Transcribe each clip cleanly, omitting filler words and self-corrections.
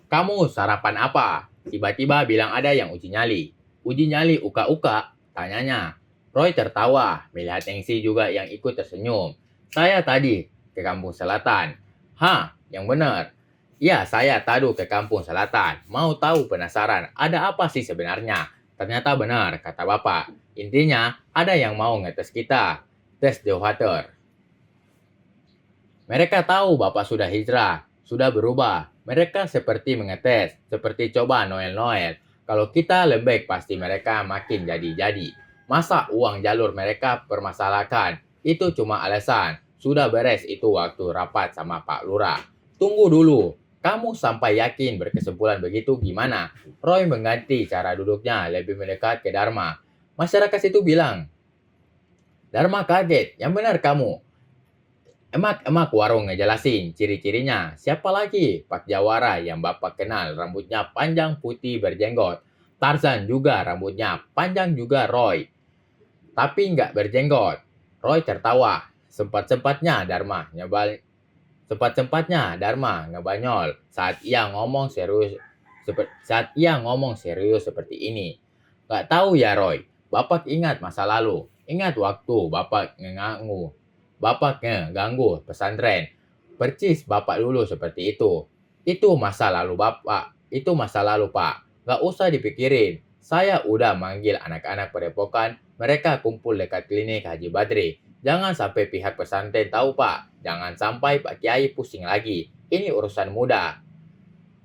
Kamu sarapan apa? Tiba-tiba bilang ada yang uji nyali. Uji nyali uka-uka? Tanyanya. Roy tertawa, melihat Nengsi juga yang ikut tersenyum. Saya tadi ke kampung selatan. Hah, yang benar. Ya, saya tadu ke kampung selatan. Mau tahu penasaran, ada apa sih sebenarnya? Ternyata benar, kata bapak. Intinya, ada yang mau ngetes kita. Tes the water. Mereka tahu Bapak sudah hijrah, sudah berubah. Mereka seperti mengetes, seperti coba Noel-Noel. Kalau kita lembek pasti mereka makin jadi-jadi. Masa uang jalur mereka permasalahkan? Itu cuma alasan. Sudah beres itu waktu rapat sama Pak Lurah. Tunggu dulu. Kamu sampai yakin berkesimpulan begitu gimana? Roy mengganti cara duduknya lebih mendekat ke Dharma. Masyarakat itu bilang, Dharma kaget. Yang benar kamu. Emak warung ngejelasin ciri-cirinya. Siapa lagi? Pak Jawara yang bapak kenal. Rambutnya panjang putih berjenggot. Tarzan juga rambutnya panjang juga Roy. Tapi nggak berjenggot. Roy tertawa. Sempat-sempatnya Dharma ngebanyol saat ia ngomong serius seperti ini. Nggak tahu ya Roy. Bapak ingat masa lalu. Ingat waktu Bapak ngeganggu pesantren. Percis Bapak dulu seperti itu. Itu masa lalu Bapak. Itu masa lalu Pak. Gak usah dipikirin. Saya udah manggil anak-anak padepokan. Mereka kumpul dekat klinik Haji Badri. Jangan sampai pihak pesantren tahu Pak. Jangan sampai Pak Kiai pusing lagi. Ini urusan muda.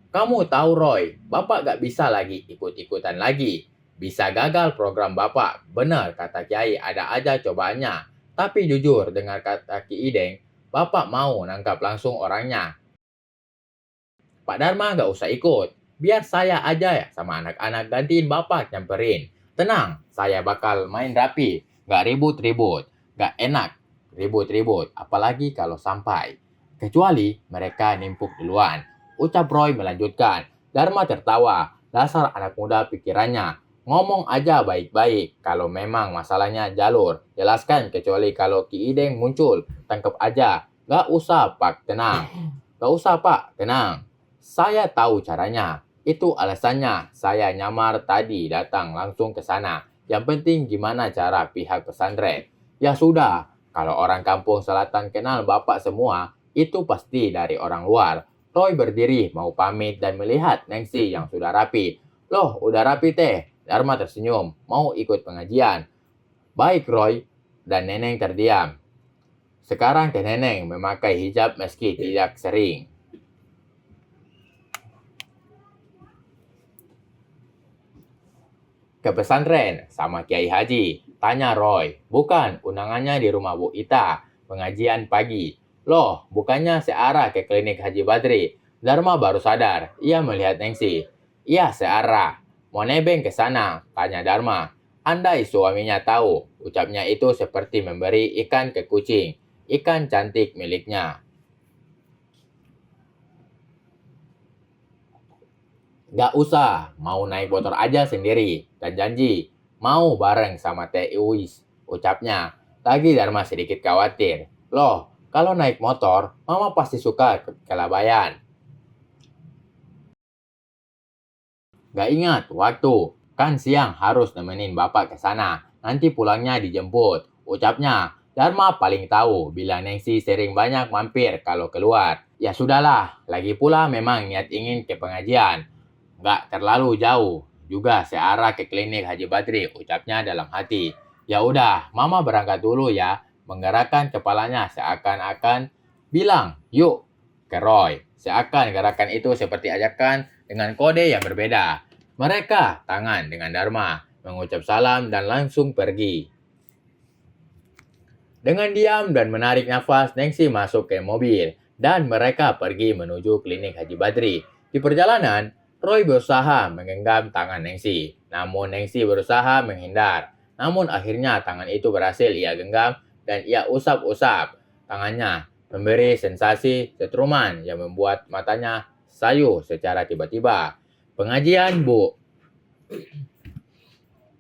Kamu tahu Roy, Bapak gak bisa lagi ikut-ikutan lagi. Bisa gagal program Bapak. Benar kata Kiai, ada aja cobaannya. Tapi jujur, dengar kata Ki Ideng, Bapak mau nangkap langsung orangnya. Pak Dharma gak usah ikut. Biar saya aja ya sama anak-anak gantiin Bapak nyamperin. Tenang, saya bakal main rapi. Gak ribut-ribut. Gak enak ribut-ribut. Apalagi kalau sampai. Kecuali mereka nimpuk duluan. Ucap Roy melanjutkan. Dharma tertawa. Dasar anak muda pikirannya. Ngomong aja baik-baik. Kalau memang masalahnya jalur. Jelaskan kecuali kalau Ki Ideng muncul. Tangkap aja. Gak usah Pak, tenang. Gak usah Pak, tenang. Saya tahu caranya. Itu alasannya saya nyamar tadi datang langsung ke sana. Yang penting gimana cara pihak pesantren. Ya sudah, kalau orang kampung selatan kenal Bapak semua, itu pasti dari orang luar. Roy berdiri mau pamit dan melihat Nengsi yang sudah rapi. Loh, udah rapi teh. Dharma tersenyum, mau ikut pengajian. Baik Roy, dan Neneng terdiam. Sekarang Teh Neneng memakai hijab meski tidak sering. Ke pesantren sama Kiai Haji. Tanya Roy. Bukan, undangannya di rumah Bu Ita. Pengajian pagi. Loh, bukannya searah ke klinik Haji Badri. Dharma baru sadar. Ia melihat Nengsi. Iya, searah. Mau nebeng ke sana, tanya Dharma. Andai suaminya tahu, ucapnya itu seperti memberi ikan ke kucing. Ikan cantik miliknya. Gak usah, mau naik motor aja sendiri. Dan janji, mau bareng sama Teh Iwis. Ucapnya, lagi Dharma sedikit khawatir. Loh, kalau naik motor, Mama pasti suka kelabayan. Gak ingat waktu, kan siang harus nemenin Bapak ke sana. Nanti pulangnya dijemput. Ucapnya, Dharma paling tahu bila Nengsi sering banyak mampir kalau keluar. Ya sudahlah, lagi pula memang niat ingin ke pengajian. Nggak terlalu jauh. Juga searah ke klinik Haji Badri, ucapnya dalam hati. Ya udah, Mama berangkat dulu ya. Menggerakkan kepalanya seakan-akan bilang, yuk, ke Roy. Seakan gerakan itu seperti ajakan dengan kode yang berbeda. Mereka tangan dengan Dharma, mengucap salam dan langsung pergi. Dengan diam dan menarik nafas, Nengsi masuk ke mobil dan mereka pergi menuju klinik Haji Badri. Di perjalanan, Roy berusaha menggenggam tangan Nengsi, namun Nengsi berusaha menghindar. Namun akhirnya tangan itu berhasil ia genggam dan ia usap-usap tangannya, memberi sensasi setruman yang membuat matanya sayu secara tiba-tiba. Pengajian, Bu.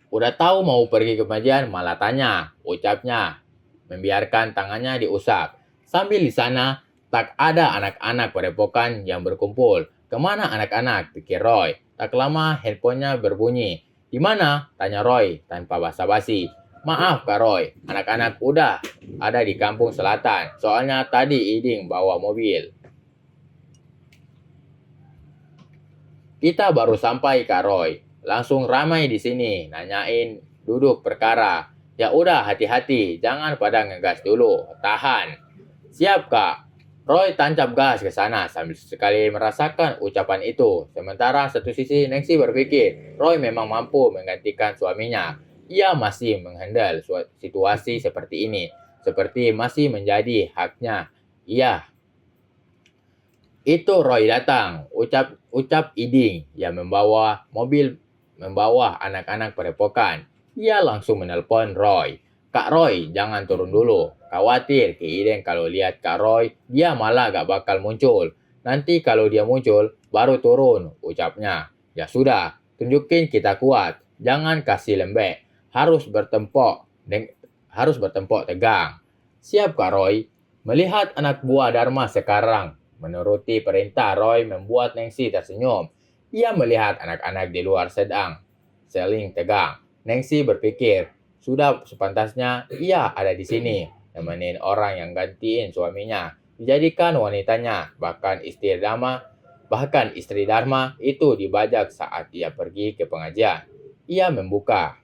Udah tahu mau pergi ke pengajian, malah tanya, ucapnya, membiarkan tangannya diusap. Sambil di sana, tak ada anak-anak padepokan yang berkumpul. Kemana anak-anak? Pikir Roy. Tak lama handphonenya berbunyi. Di mana? Tanya Roy tanpa basa-basi. Maaf Kak Roy, anak-anak udah ada di kampung selatan. Soalnya tadi Iding bawa mobil. Kita baru sampai Kak Roy. Langsung ramai di sini, nanyain duduk perkara. Ya udah hati-hati, jangan pada ngegas dulu. Tahan. Siap Kak. Roy tancap gas ke sana sambil sekali merasakan ucapan itu. Sementara satu sisi Nancy berpikir, Roy memang mampu menggantikan suaminya. Ia masih menghandle situasi seperti ini. Seperti masih menjadi haknya. Iya, itu Roy datang, ucap Iding yang membawa anak-anak padepokan. Ia langsung menelpon Roy. Kak Roy, jangan turun dulu. Khawatir ke Iding kalau lihat Kak Roy, dia malah gak bakal muncul. Nanti kalau dia muncul, baru turun, ucapnya. Ya sudah, tunjukin kita kuat. Jangan kasih lembek. Harus bertempok tegang. Siap Kak Roy. Melihat anak buah Dharma sekarang menuruti perintah, Roy membuat Nancy tersenyum. Ia melihat anak-anak di luar sedang saling tegang. Nancy berpikir, sudah sepantasnya ia ada di sini, nemenin orang yang gantiin suaminya, dijadikan wanitanya, bahkan istri Dharma itu dibajak saat ia pergi ke pengajian. Ia membuka.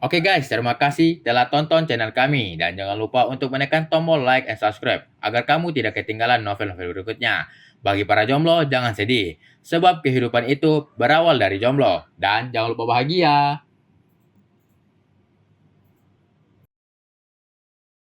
Oke guys, terima kasih telah tonton channel kami dan jangan lupa untuk menekan tombol like and subscribe agar kamu tidak ketinggalan novel-novel berikutnya. Bagi para jomblo, jangan sedih, sebab kehidupan itu berawal dari jomblo dan jangan lupa bahagia.